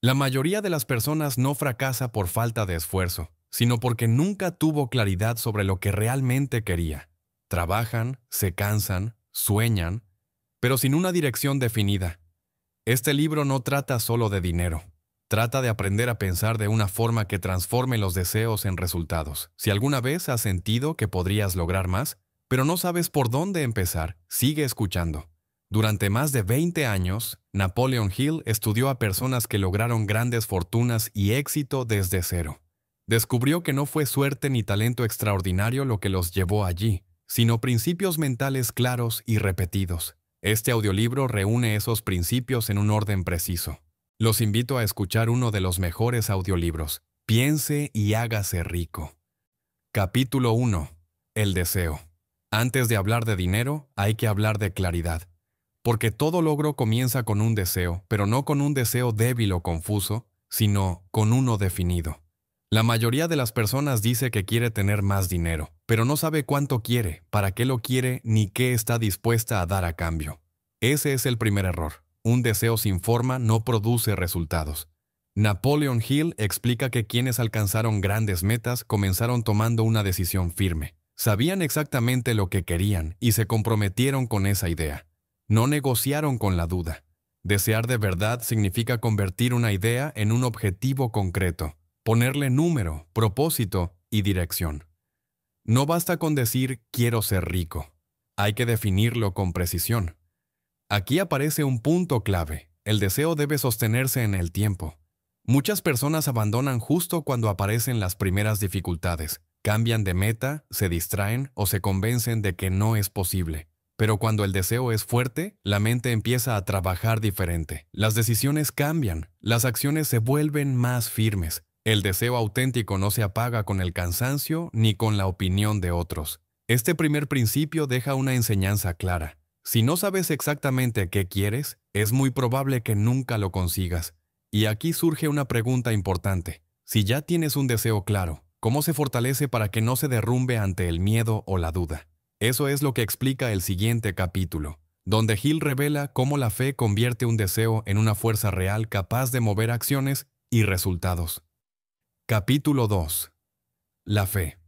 La mayoría de las personas no fracasa por falta de esfuerzo, sino porque nunca tuvo claridad sobre lo que realmente quería. Trabajan, se cansan, sueñan, pero sin una dirección definida. Este libro no trata solo de dinero. Trata de aprender a pensar de una forma que transforme los deseos en resultados. Si alguna vez has sentido que podrías lograr más, pero no sabes por dónde empezar, sigue escuchando. Durante más de 20 años, Napoleon Hill estudió a personas que lograron grandes fortunas y éxito desde cero. Descubrió que no fue suerte ni talento extraordinario lo que los llevó allí, sino principios mentales claros y repetidos. Este audiolibro reúne esos principios en un orden preciso. Los invito a escuchar uno de los mejores audiolibros. Piense y hágase rico. Capítulo 1. El deseo. Antes de hablar de dinero, hay que hablar de claridad. Porque todo logro comienza con un deseo, pero no con un deseo débil o confuso, sino con uno definido. La mayoría de las personas dice que quiere tener más dinero, pero no sabe cuánto quiere, para qué lo quiere, ni qué está dispuesta a dar a cambio. Ese es el primer error. Un deseo sin forma no produce resultados. Napoleon Hill explica que quienes alcanzaron grandes metas comenzaron tomando una decisión firme. Sabían exactamente lo que querían y se comprometieron con esa idea. No negociaron con la duda. Desear de verdad significa convertir una idea en un objetivo concreto, ponerle número, propósito y dirección. No basta con decir quiero ser rico. Hay que definirlo con precisión. Aquí aparece un punto clave. El deseo debe sostenerse en el tiempo. Muchas personas abandonan justo cuando aparecen las primeras dificultades. Cambian de meta, se distraen o se convencen de que no es posible. Pero cuando el deseo es fuerte, la mente empieza a trabajar diferente. Las decisiones cambian, las acciones se vuelven más firmes. El deseo auténtico no se apaga con el cansancio ni con la opinión de otros. Este primer principio deja una enseñanza clara. Si no sabes exactamente qué quieres, es muy probable que nunca lo consigas. Y aquí surge una pregunta importante. Si ya tienes un deseo claro, ¿cómo se fortalece para que no se derrumbe ante el miedo o la duda? Eso es lo que explica el siguiente capítulo, donde Hill revela cómo la fe convierte un deseo en una fuerza real capaz de mover acciones y resultados. Capítulo 2. La fe.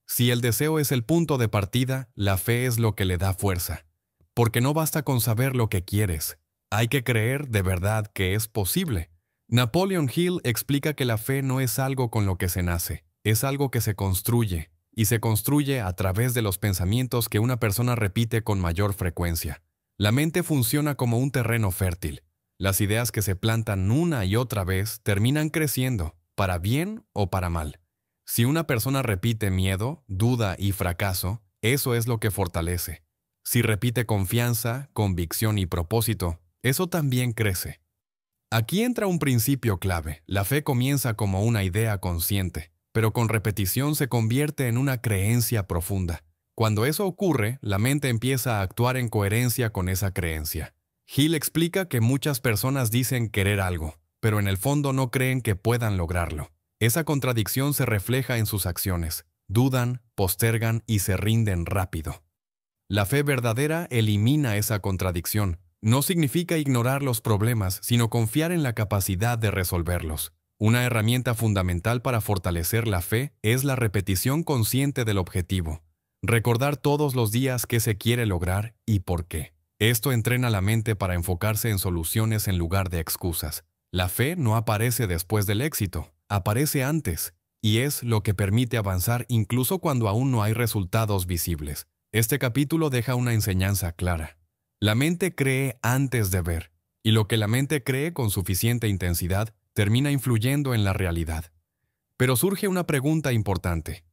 Si el deseo es el punto de partida, la fe es lo que le da fuerza. Porque no basta con saber lo que quieres. Hay que creer de verdad que es posible. Napoleon Hill explica que la fe no es algo con lo que se nace, es algo que se construye. Y se construye a través de los pensamientos que una persona repite con mayor frecuencia. La mente funciona como un terreno fértil. Las ideas que se plantan una y otra vez terminan creciendo, para bien o para mal. Si una persona repite miedo, duda y fracaso, eso es lo que fortalece. Si repite confianza, convicción y propósito, eso también crece. Aquí entra un principio clave. La fe comienza como una idea consciente, pero con repetición se convierte en una creencia profunda. Cuando eso ocurre, la mente empieza a actuar en coherencia con esa creencia. Hill explica que muchas personas dicen querer algo, pero en el fondo no creen que puedan lograrlo. Esa contradicción se refleja en sus acciones. Dudan, postergan y se rinden rápido. La fe verdadera elimina esa contradicción. No significa ignorar los problemas, sino confiar en la capacidad de resolverlos. Una herramienta fundamental para fortalecer la fe es la repetición consciente del objetivo. Recordar todos los días qué se quiere lograr y por qué. Esto entrena la mente para enfocarse en soluciones en lugar de excusas. La fe no aparece después del éxito, aparece antes, y es lo que permite avanzar incluso cuando aún no hay resultados visibles. Este capítulo deja una enseñanza clara. La mente cree antes de ver, y lo que la mente cree con suficiente intensidad termina influyendo en la realidad. Pero surge una pregunta importante.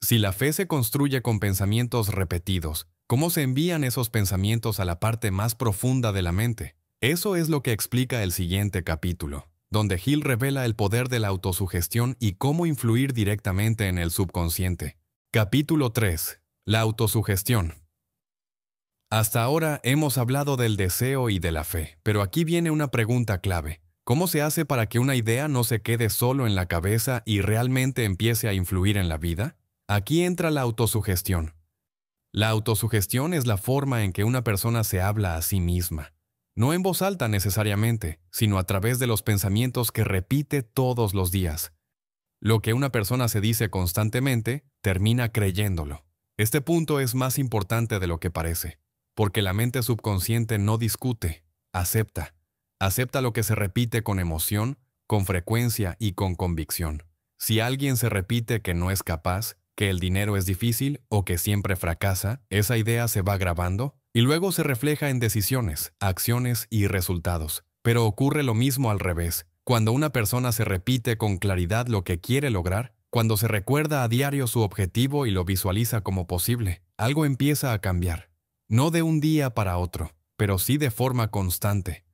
Si la fe se construye con pensamientos repetidos, ¿cómo se envían esos pensamientos a la parte más profunda de la mente? Eso es lo que explica el siguiente capítulo, donde Hill revela el poder de la autosugestión y cómo influir directamente en el subconsciente. Capítulo 3. La autosugestión. Hasta ahora hemos hablado del deseo y de la fe, pero aquí viene una pregunta clave. ¿Cómo se hace para que una idea no se quede solo en la cabeza y realmente empiece a influir en la vida? Aquí entra la autosugestión. La autosugestión es la forma en que una persona se habla a sí misma. no en voz alta necesariamente, sino a través de los pensamientos que repite todos los días. Lo que una persona se dice constantemente, termina creyéndolo. Este punto es más importante de lo que parece, porque la mente subconsciente no discute, acepta. Acepta lo que se repite con emoción, con frecuencia y con convicción. Si alguien se repite que no es capaz, que el dinero es difícil o que siempre fracasa, esa idea se va grabando y luego se refleja en decisiones, acciones y resultados. Pero ocurre lo mismo al revés. Cuando una persona se repite con claridad lo que quiere lograr, cuando se recuerda a diario su objetivo y lo visualiza como posible, algo empieza a cambiar. No de un día para otro, pero sí de forma constante.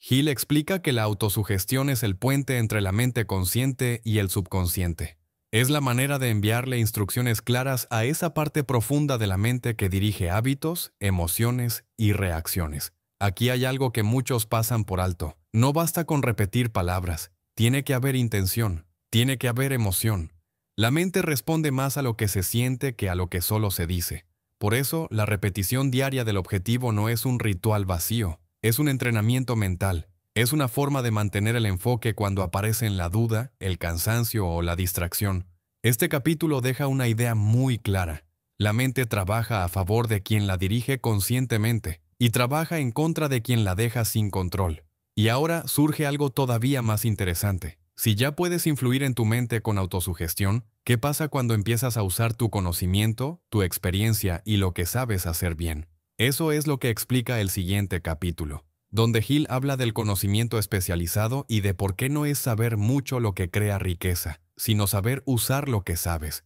Hill explica que la autosugestión es el puente entre la mente consciente y el subconsciente. Es la manera de enviarle instrucciones claras a esa parte profunda de la mente que dirige hábitos, emociones y reacciones. Aquí hay algo que muchos pasan por alto. No basta con repetir palabras. Tiene que haber intención. Tiene que haber emoción. La mente responde más a lo que se siente que a lo que solo se dice. Por eso, la repetición diaria del objetivo no es un ritual vacío. Es un entrenamiento mental. Es una forma de mantener el enfoque cuando aparecen la duda, el cansancio o la distracción. Este capítulo deja una idea muy clara. La mente trabaja a favor de quien la dirige conscientemente y trabaja en contra de quien la deja sin control. Y ahora surge algo todavía más interesante. Si ya puedes influir en tu mente con autosugestión, ¿qué pasa cuando empiezas a usar tu conocimiento, tu experiencia y lo que sabes hacer bien? Eso es lo que explica el siguiente capítulo, donde Hill habla del conocimiento especializado y de por qué no es saber mucho lo que crea riqueza, sino saber usar lo que sabes.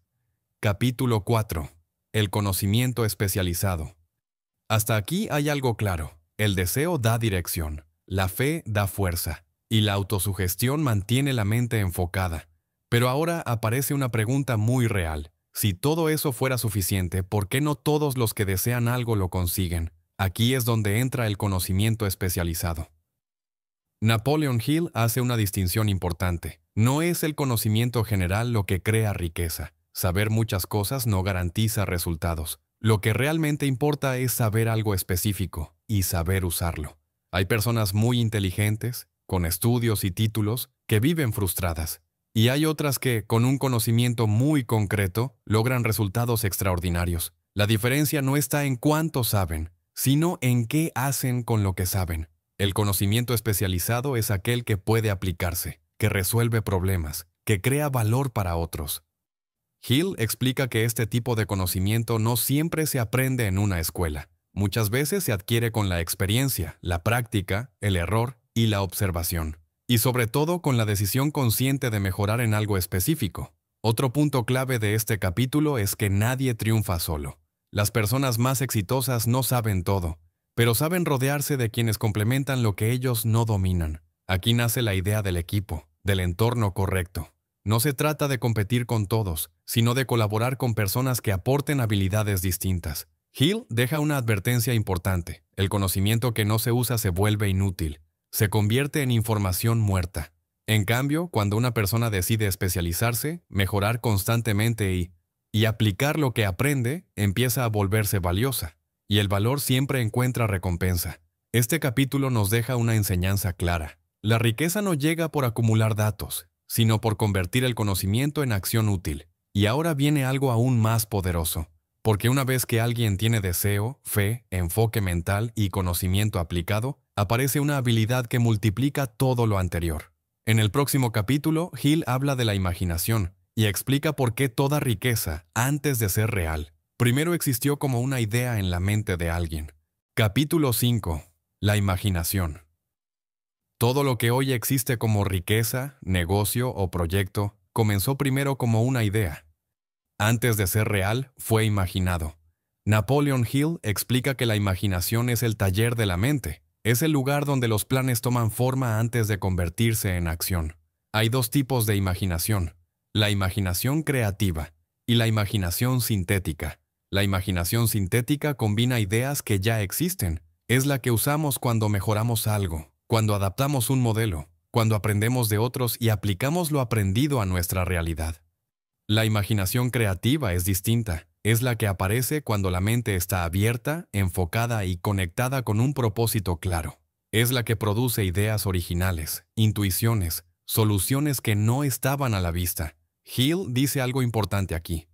Capítulo 4. El conocimiento especializado. Hasta aquí hay algo claro. El deseo da dirección, la fe da fuerza, y la autosugestión mantiene la mente enfocada. Pero ahora aparece una pregunta muy real. Si todo eso fuera suficiente, ¿por qué no todos los que desean algo lo consiguen? Aquí es donde entra el conocimiento especializado. Napoleon Hill hace una distinción importante. No es el conocimiento general lo que crea riqueza. Saber muchas cosas no garantiza resultados. Lo que realmente importa es saber algo específico y saber usarlo. Hay personas muy inteligentes, con estudios y títulos, que viven frustradas. Y hay otras que, con un conocimiento muy concreto, logran resultados extraordinarios. La diferencia no está en cuánto saben, sino en qué hacen con lo que saben. El conocimiento especializado es aquel que puede aplicarse, que resuelve problemas, que crea valor para otros. Hill explica que este tipo de conocimiento no siempre se aprende en una escuela. Muchas veces se adquiere con la experiencia, la práctica, el error y la observación. Y sobre todo con la decisión consciente de mejorar en algo específico. Otro punto clave de este capítulo es que nadie triunfa solo. Las personas más exitosas no saben todo, pero saben rodearse de quienes complementan lo que ellos no dominan. Aquí nace la idea del equipo, del entorno correcto. No se trata de competir con todos, sino de colaborar con personas que aporten habilidades distintas. Hill deja una advertencia importante. El conocimiento que no se usa se vuelve inútil. Se convierte en información muerta. En cambio, cuando una persona decide especializarse, mejorar constantemente y aplicar lo que aprende, empieza a volverse valiosa. Y el valor siempre encuentra recompensa. Este capítulo nos deja una enseñanza clara. La riqueza no llega por acumular datos, sino por convertir el conocimiento en acción útil. Y ahora viene algo aún más poderoso. Porque una vez que alguien tiene deseo, fe, enfoque mental y conocimiento aplicado, aparece una habilidad que multiplica todo lo anterior. En el próximo capítulo, Hill habla de la imaginación y explica por qué toda riqueza, antes de ser real, primero existió como una idea en la mente de alguien. Capítulo 5. La imaginación. Todo lo que hoy existe como riqueza, negocio o proyecto, comenzó primero como una idea. Antes de ser real, fue imaginado. Napoleon Hill explica que la imaginación es el taller de la mente. Es el lugar donde los planes toman forma antes de convertirse en acción. Hay dos tipos de imaginación: la imaginación creativa y la imaginación sintética. La imaginación sintética combina ideas que ya existen. Es la que usamos cuando mejoramos algo, cuando adaptamos un modelo, cuando aprendemos de otros y aplicamos lo aprendido a nuestra realidad. La imaginación creativa es distinta. Es la que aparece cuando la mente está abierta, enfocada y conectada con un propósito claro. Es la que produce ideas originales, intuiciones, soluciones que no estaban a la vista. Hill dice algo importante aquí.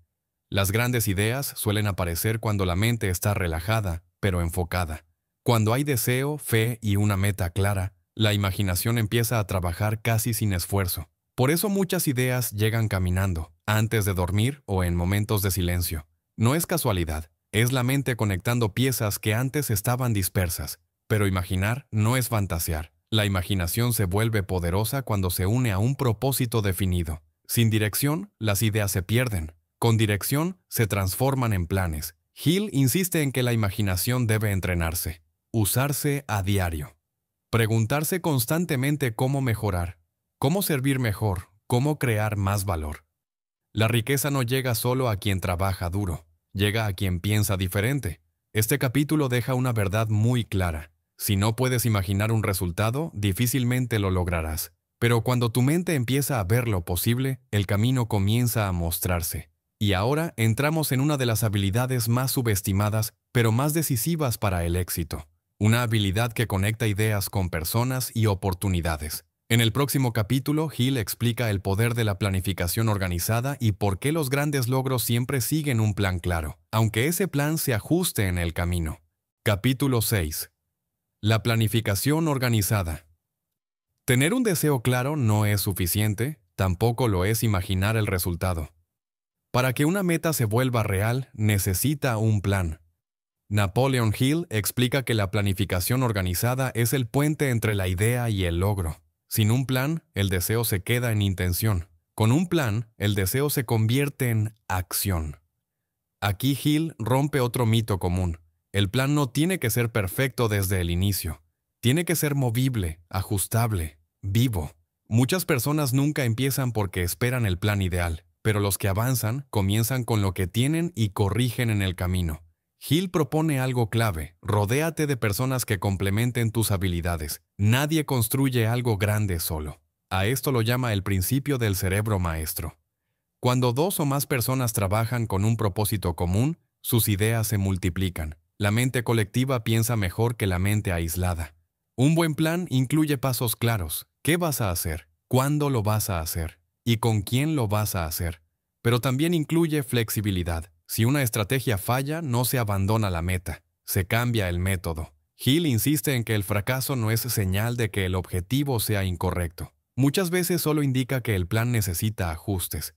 Las grandes ideas suelen aparecer cuando la mente está relajada, pero enfocada. Cuando hay deseo, fe y una meta clara, la imaginación empieza a trabajar casi sin esfuerzo. Por eso muchas ideas llegan caminando, antes de dormir o en momentos de silencio. No es casualidad, es la mente conectando piezas que antes estaban dispersas. Pero imaginar no es fantasear. La imaginación se vuelve poderosa cuando se une a un propósito definido. Sin dirección, las ideas se pierden. Con dirección, se transforman en planes. Hill insiste en que la imaginación debe entrenarse, usarse a diario. Preguntarse constantemente cómo mejorar, cómo servir mejor, cómo crear más valor. La riqueza no llega solo a quien trabaja duro, llega a quien piensa diferente. Este capítulo deja una verdad muy clara. Si no puedes imaginar un resultado, difícilmente lo lograrás. Pero cuando tu mente empieza a ver lo posible, el camino comienza a mostrarse. Y ahora entramos en una de las habilidades más subestimadas, pero más decisivas para el éxito. Una habilidad que conecta ideas con personas y oportunidades. En el próximo capítulo, Hill explica el poder de la planificación organizada y por qué los grandes logros siempre siguen un plan claro, aunque ese plan se ajuste en el camino. Capítulo 6. La planificación organizada. Tener un deseo claro no es suficiente, tampoco lo es imaginar el resultado. Para que una meta se vuelva real, necesita un plan. Napoleon Hill explica que la planificación organizada es el puente entre la idea y el logro. Sin un plan, el deseo se queda en intención. Con un plan, el deseo se convierte en acción. Aquí Hill rompe otro mito común. El plan no tiene que ser perfecto desde el inicio. Tiene que ser movible, ajustable, vivo. Muchas personas nunca empiezan porque esperan el plan ideal, pero los que avanzan comienzan con lo que tienen y corrigen en el camino. Hill propone algo clave: rodéate de personas que complementen tus habilidades. Nadie construye algo grande solo. A esto lo llama el principio del cerebro maestro. Cuando dos o más personas trabajan con un propósito común, sus ideas se multiplican. La mente colectiva piensa mejor que la mente aislada. Un buen plan incluye pasos claros. ¿Qué vas a hacer? ¿Cuándo lo vas a hacer? ¿Y con quién lo vas a hacer? Pero también incluye flexibilidad. Si una estrategia falla, no se abandona la meta, se cambia el método. Hill insiste en que el fracaso no es señal de que el objetivo sea incorrecto. Muchas veces solo indica que el plan necesita ajustes.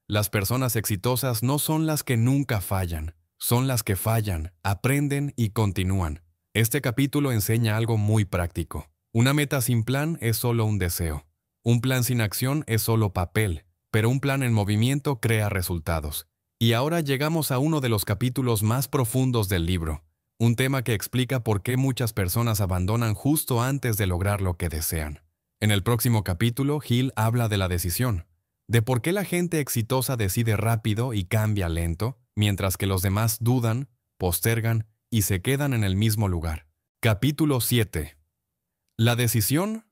Las personas exitosas no son las que nunca fallan, son las que fallan, aprenden y continúan. Este capítulo enseña algo muy práctico. Una meta sin plan es solo un deseo. Un plan sin acción es solo papel, pero un plan en movimiento crea resultados. Y ahora llegamos a uno de los capítulos más profundos del libro, un tema que explica por qué muchas personas abandonan justo antes de lograr lo que desean. En el próximo capítulo, Hill habla de la decisión, de por qué la gente exitosa decide rápido y cambia lento, mientras que los demás dudan, postergan y se quedan en el mismo lugar. Capítulo 7. La decisión.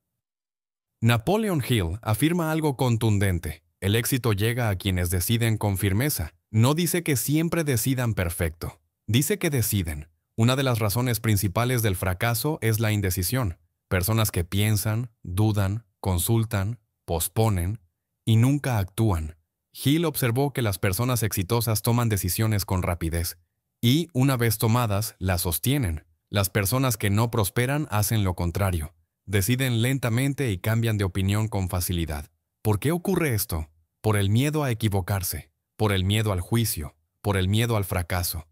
Napoleon Hill afirma algo contundente: el éxito llega a quienes deciden con firmeza. No dice que siempre decidan perfecto, dice que deciden. Una de las razones principales del fracaso es la indecisión. Personas que piensan, dudan, consultan, posponen y nunca actúan. Hill observó que las personas exitosas toman decisiones con rapidez y, una vez tomadas, las sostienen. Las personas que no prosperan hacen lo contrario. Deciden lentamente y cambian de opinión con facilidad. ¿Por qué ocurre esto? Por el miedo a equivocarse, por el miedo al juicio, por el miedo al fracaso.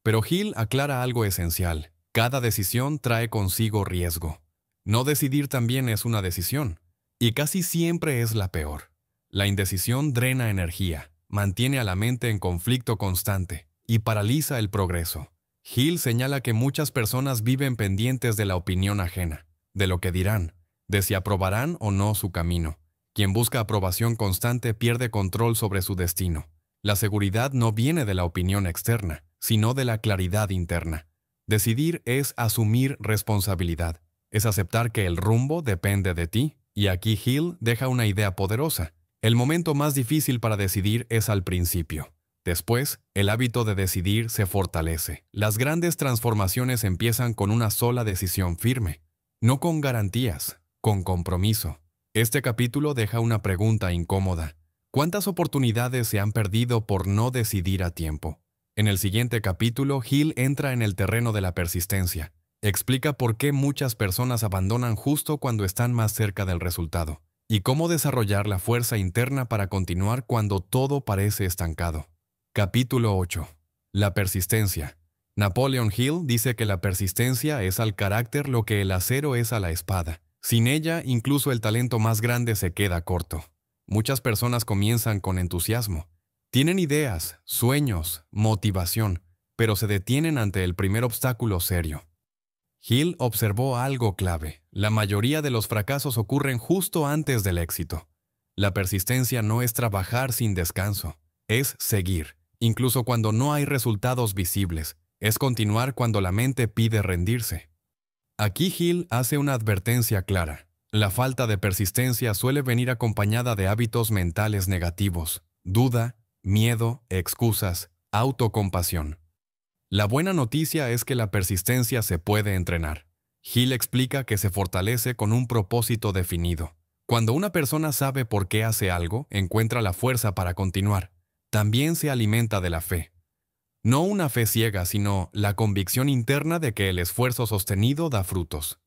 Pero Hill aclara algo esencial: cada decisión trae consigo riesgo. No decidir también es una decisión, y casi siempre es la peor. La indecisión drena energía, mantiene a la mente en conflicto constante y paraliza el progreso. Hill señala que muchas personas viven pendientes de la opinión ajena, de lo que dirán, de si aprobarán o no su camino. Quien busca aprobación constante pierde control sobre su destino. La seguridad no viene de la opinión externa, sino de la claridad interna. Decidir es asumir responsabilidad, es aceptar que el rumbo depende de ti. Y aquí Hill deja una idea poderosa: el momento más difícil para decidir es al principio. Después, el hábito de decidir se fortalece. Las grandes transformaciones empiezan con una sola decisión firme. No con garantías, con compromiso. Este capítulo deja una pregunta incómoda. ¿Cuántas oportunidades se han perdido por no decidir a tiempo? En el siguiente capítulo, Hill entra en el terreno de la persistencia. Explica por qué muchas personas abandonan justo cuando están más cerca del resultado, y cómo desarrollar la fuerza interna para continuar cuando todo parece estancado. Capítulo 8. La persistencia. Napoleon Hill dice que la persistencia es al carácter lo que el acero es a la espada. Sin ella, incluso el talento más grande se queda corto. Muchas personas comienzan con entusiasmo. Tienen ideas, sueños, motivación, pero se detienen ante el primer obstáculo serio. Hill observó algo clave. La mayoría de los fracasos ocurren justo antes del éxito. La persistencia no es trabajar sin descanso, es seguir, incluso cuando no hay resultados visibles. Es continuar cuando la mente pide rendirse. Aquí Hill hace una advertencia clara. La falta de persistencia suele venir acompañada de hábitos mentales negativos, duda, miedo, excusas, autocompasión. La buena noticia es que la persistencia se puede entrenar. Hill explica que se fortalece con un propósito definido. Cuando una persona sabe por qué hace algo, encuentra la fuerza para continuar. También se alimenta de la fe. No una fe ciega, sino la convicción interna de que el esfuerzo sostenido da frutos.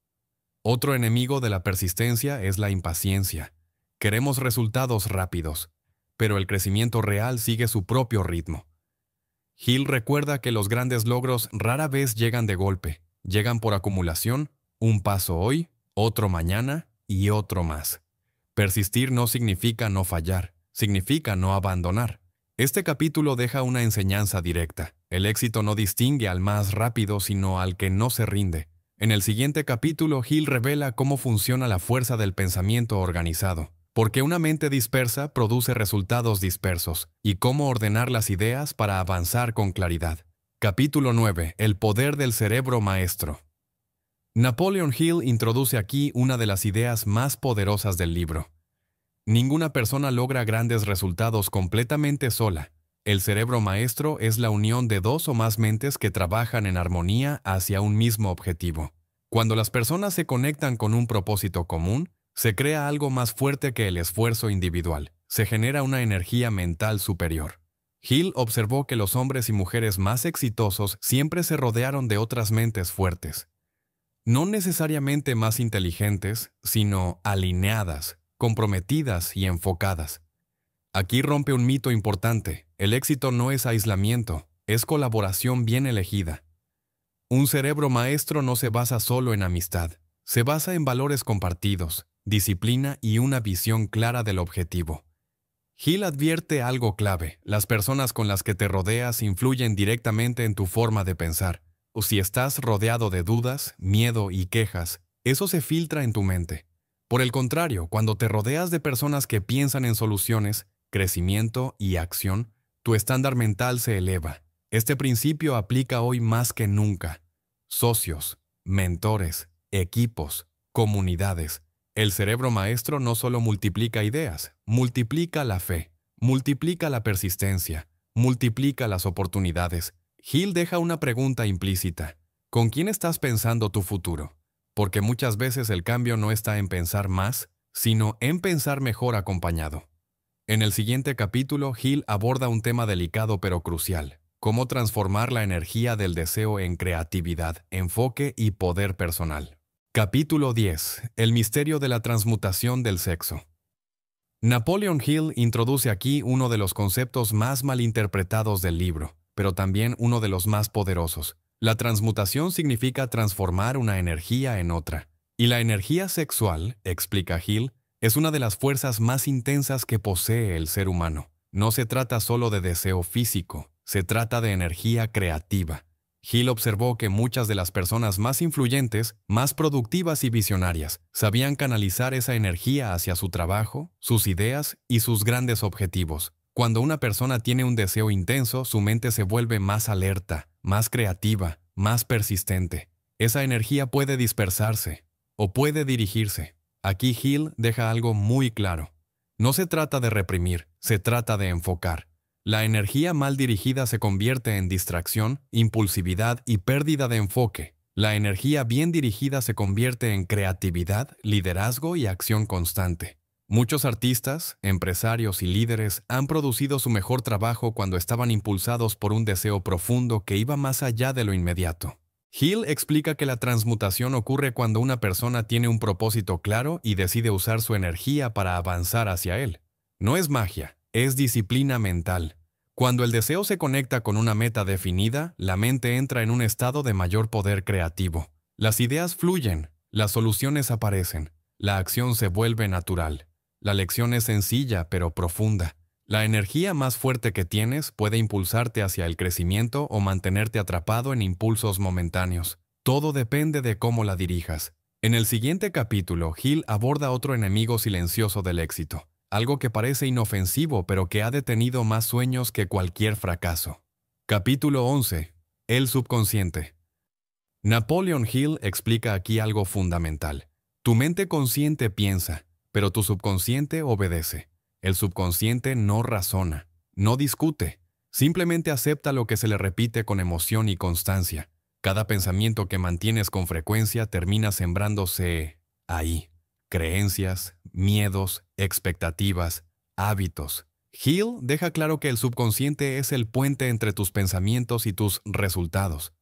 Otro enemigo de la persistencia es la impaciencia. Queremos resultados rápidos, pero el crecimiento real sigue su propio ritmo. Hill recuerda que los grandes logros rara vez llegan de golpe, llegan por acumulación, un paso hoy, otro mañana y otro más. Persistir no significa no fallar, significa no abandonar. Este capítulo deja una enseñanza directa. El éxito no distingue al más rápido, sino al que no se rinde. En el siguiente capítulo, Hill revela cómo funciona la fuerza del pensamiento organizado, porque una mente dispersa produce resultados dispersos, y cómo ordenar las ideas para avanzar con claridad. Capítulo 9. El poder del cerebro maestro. Napoleon Hill introduce aquí una de las ideas más poderosas del libro. Ninguna persona logra grandes resultados completamente sola. El cerebro maestro es la unión de dos o más mentes que trabajan en armonía hacia un mismo objetivo. Cuando las personas se conectan con un propósito común, se crea algo más fuerte que el esfuerzo individual. Se genera una energía mental superior. Hill observó que los hombres y mujeres más exitosos siempre se rodearon de otras mentes fuertes. No necesariamente más inteligentes, sino alineadas, comprometidas y enfocadas. Aquí rompe un mito importante. El éxito no es aislamiento, es colaboración bien elegida. Un cerebro maestro no se basa solo en amistad, se basa en valores compartidos, disciplina y una visión clara del objetivo. Hill advierte algo clave: las personas con las que te rodeas influyen directamente en tu forma de pensar. O si estás rodeado de dudas, miedo y quejas, eso se filtra en tu mente. Por el contrario, cuando te rodeas de personas que piensan en soluciones, crecimiento y acción, tu estándar mental se eleva. Este principio aplica hoy más que nunca. Socios, mentores, equipos, comunidades. El cerebro maestro no solo multiplica ideas, multiplica la fe, multiplica la persistencia, multiplica las oportunidades. Hill deja una pregunta implícita. ¿Con quién estás pensando tu futuro? Porque muchas veces el cambio no está en pensar más, sino en pensar mejor acompañado. En el siguiente capítulo, Hill aborda un tema delicado pero crucial: cómo transformar la energía del deseo en creatividad, enfoque y poder personal. Capítulo 10. El misterio de la transmutación del sexo. Napoleon Hill introduce aquí uno de los conceptos más malinterpretados del libro, pero también uno de los más poderosos. La transmutación significa transformar una energía en otra. Y la energía sexual, explica Hill, es una de las fuerzas más intensas que posee el ser humano. No se trata solo de deseo físico, se trata de energía creativa. Hill observó que muchas de las personas más influyentes, más productivas y visionarias, sabían canalizar esa energía hacia su trabajo, sus ideas y sus grandes objetivos. Cuando una persona tiene un deseo intenso, su mente se vuelve más alerta, más creativa, más persistente. Esa energía puede dispersarse o puede dirigirse. Aquí Hill deja algo muy claro. No se trata de reprimir, se trata de enfocar. La energía mal dirigida se convierte en distracción, impulsividad y pérdida de enfoque. La energía bien dirigida se convierte en creatividad, liderazgo y acción constante. Muchos artistas, empresarios y líderes han producido su mejor trabajo cuando estaban impulsados por un deseo profundo que iba más allá de lo inmediato. Hill explica que la transmutación ocurre cuando una persona tiene un propósito claro y decide usar su energía para avanzar hacia él. No es magia, es disciplina mental. Cuando el deseo se conecta con una meta definida, la mente entra en un estado de mayor poder creativo. Las ideas fluyen, las soluciones aparecen, la acción se vuelve natural. La lección es sencilla pero profunda. La energía más fuerte que tienes puede impulsarte hacia el crecimiento o mantenerte atrapado en impulsos momentáneos. Todo depende de cómo la dirijas. En el siguiente capítulo, Hill aborda otro enemigo silencioso del éxito. Algo que parece inofensivo pero que ha detenido más sueños que cualquier fracaso. Capítulo 11. El subconsciente. Napoleon Hill explica aquí algo fundamental. Tu mente consciente piensa, pero tu subconsciente obedece. El subconsciente no razona, no discute, simplemente acepta lo que se le repite con emoción y constancia. Cada pensamiento que mantienes con frecuencia termina sembrándose ahí. Creencias, miedos, expectativas, hábitos. Hill deja claro que el subconsciente es el puente entre tus pensamientos y tus resultados.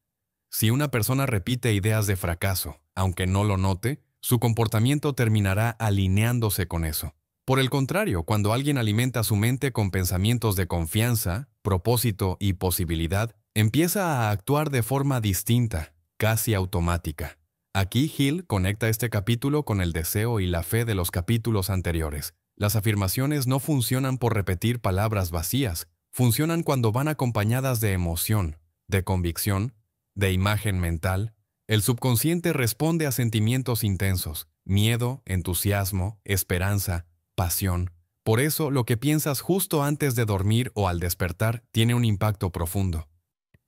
Si una persona repite ideas de fracaso, aunque no lo note, su comportamiento terminará alineándose con eso. Por el contrario, cuando alguien alimenta su mente con pensamientos de confianza, propósito y posibilidad, empieza a actuar de forma distinta, casi automática. Aquí Hill conecta este capítulo con el deseo y la fe de los capítulos anteriores. Las afirmaciones no funcionan por repetir palabras vacías, funcionan cuando van acompañadas de emoción, de convicción, de imagen mental. El subconsciente responde a sentimientos intensos, miedo, entusiasmo, esperanza, pasión. Por eso, lo que piensas justo antes de dormir o al despertar tiene un impacto profundo.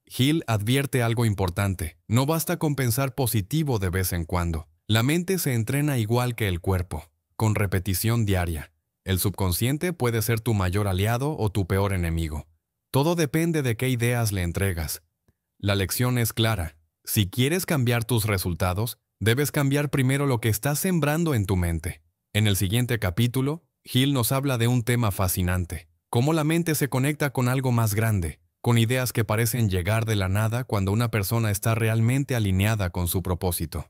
Hill advierte algo importante. No basta con pensar positivo de vez en cuando. La mente se entrena igual que el cuerpo, con repetición diaria. El subconsciente puede ser tu mayor aliado o tu peor enemigo. Todo depende de qué ideas le entregas. La lección es clara. Si quieres cambiar tus resultados, debes cambiar primero lo que estás sembrando en tu mente. En el siguiente capítulo, Hill nos habla de un tema fascinante. Cómo la mente se conecta con algo más grande, con ideas que parecen llegar de la nada cuando una persona está realmente alineada con su propósito.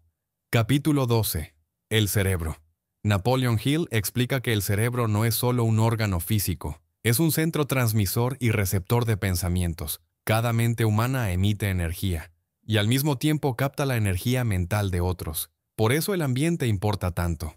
Capítulo 12. El cerebro. Napoleon Hill explica que el cerebro no es solo un órgano físico, es un centro transmisor y receptor de pensamientos. Cada mente humana emite energía, y al mismo tiempo capta la energía mental de otros. Por eso el ambiente importa tanto.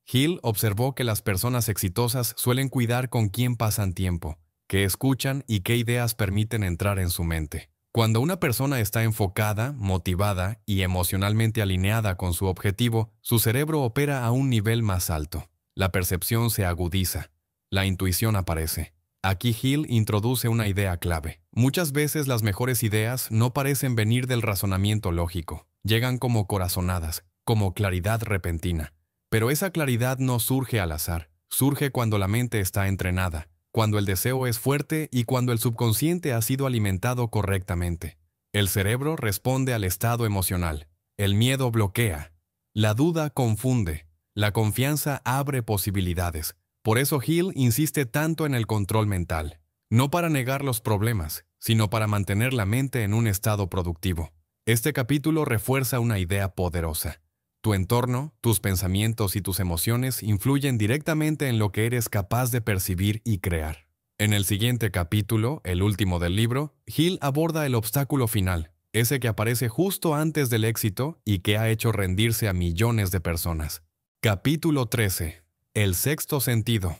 Hill observó que las personas exitosas suelen cuidar con quién pasan tiempo, qué escuchan y qué ideas permiten entrar en su mente. Cuando una persona está enfocada, motivada y emocionalmente alineada con su objetivo, su cerebro opera a un nivel más alto. La percepción se agudiza. La intuición aparece. Aquí Hill introduce una idea clave. Muchas veces las mejores ideas no parecen venir del razonamiento lógico. Llegan como corazonadas, como claridad repentina. Pero esa claridad no surge al azar. Surge cuando la mente está entrenada, cuando el deseo es fuerte y cuando el subconsciente ha sido alimentado correctamente. El cerebro responde al estado emocional. El miedo bloquea. La duda confunde. La confianza abre posibilidades. Por eso Hill insiste tanto en el control mental. No para negar los problemas, sino para mantener la mente en un estado productivo. Este capítulo refuerza una idea poderosa. Tu entorno, tus pensamientos y tus emociones influyen directamente en lo que eres capaz de percibir y crear. En el siguiente capítulo, el último del libro, Hill aborda el obstáculo final, ese que aparece justo antes del éxito y que ha hecho rendirse a millones de personas. Capítulo 13. El sexto sentido.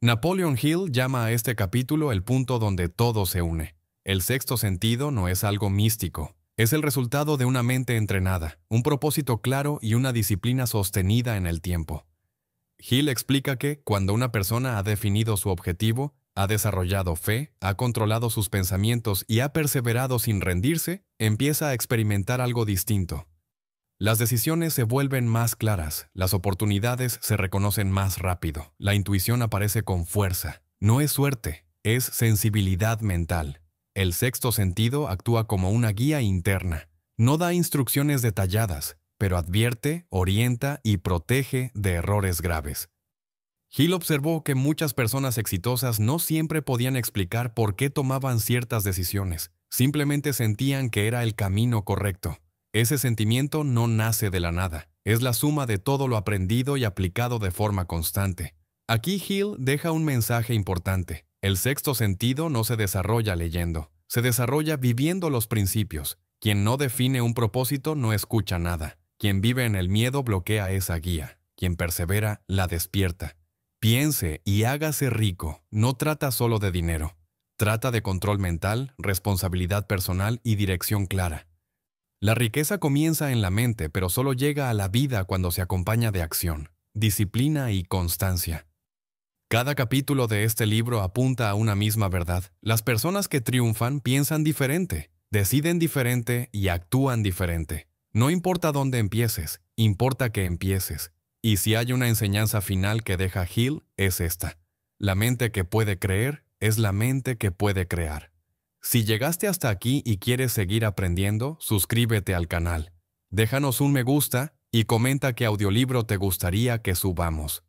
Napoleon Hill llama a este capítulo el punto donde todo se une. El sexto sentido no es algo místico. Es el resultado de una mente entrenada, un propósito claro y una disciplina sostenida en el tiempo. Hill explica que, cuando una persona ha definido su objetivo, ha desarrollado fe, ha controlado sus pensamientos y ha perseverado sin rendirse, empieza a experimentar algo distinto. Las decisiones se vuelven más claras, las oportunidades se reconocen más rápido, la intuición aparece con fuerza. No es suerte, es sensibilidad mental. El sexto sentido actúa como una guía interna. No da instrucciones detalladas, pero advierte, orienta y protege de errores graves. Hill observó que muchas personas exitosas no siempre podían explicar por qué tomaban ciertas decisiones, simplemente sentían que era el camino correcto. Ese sentimiento no nace de la nada, es la suma de todo lo aprendido y aplicado de forma constante. Aquí Hill deja un mensaje importante. El sexto sentido no se desarrolla leyendo, se desarrolla viviendo los principios. Quien no define un propósito no escucha nada. Quien vive en el miedo bloquea esa guía. Quien persevera la despierta. Piense y hágase rico. No trata solo de dinero. Trata de control mental, responsabilidad personal y dirección clara. La riqueza comienza en la mente, pero solo llega a la vida cuando se acompaña de acción, disciplina y constancia. Cada capítulo de este libro apunta a una misma verdad. Las personas que triunfan piensan diferente, deciden diferente y actúan diferente. No importa dónde empieces, importa que empieces. Y si hay una enseñanza final que deja Hill, es esta. La mente que puede creer es la mente que puede crear. Si llegaste hasta aquí y quieres seguir aprendiendo, suscríbete al canal. Déjanos un me gusta y comenta qué audiolibro te gustaría que subamos.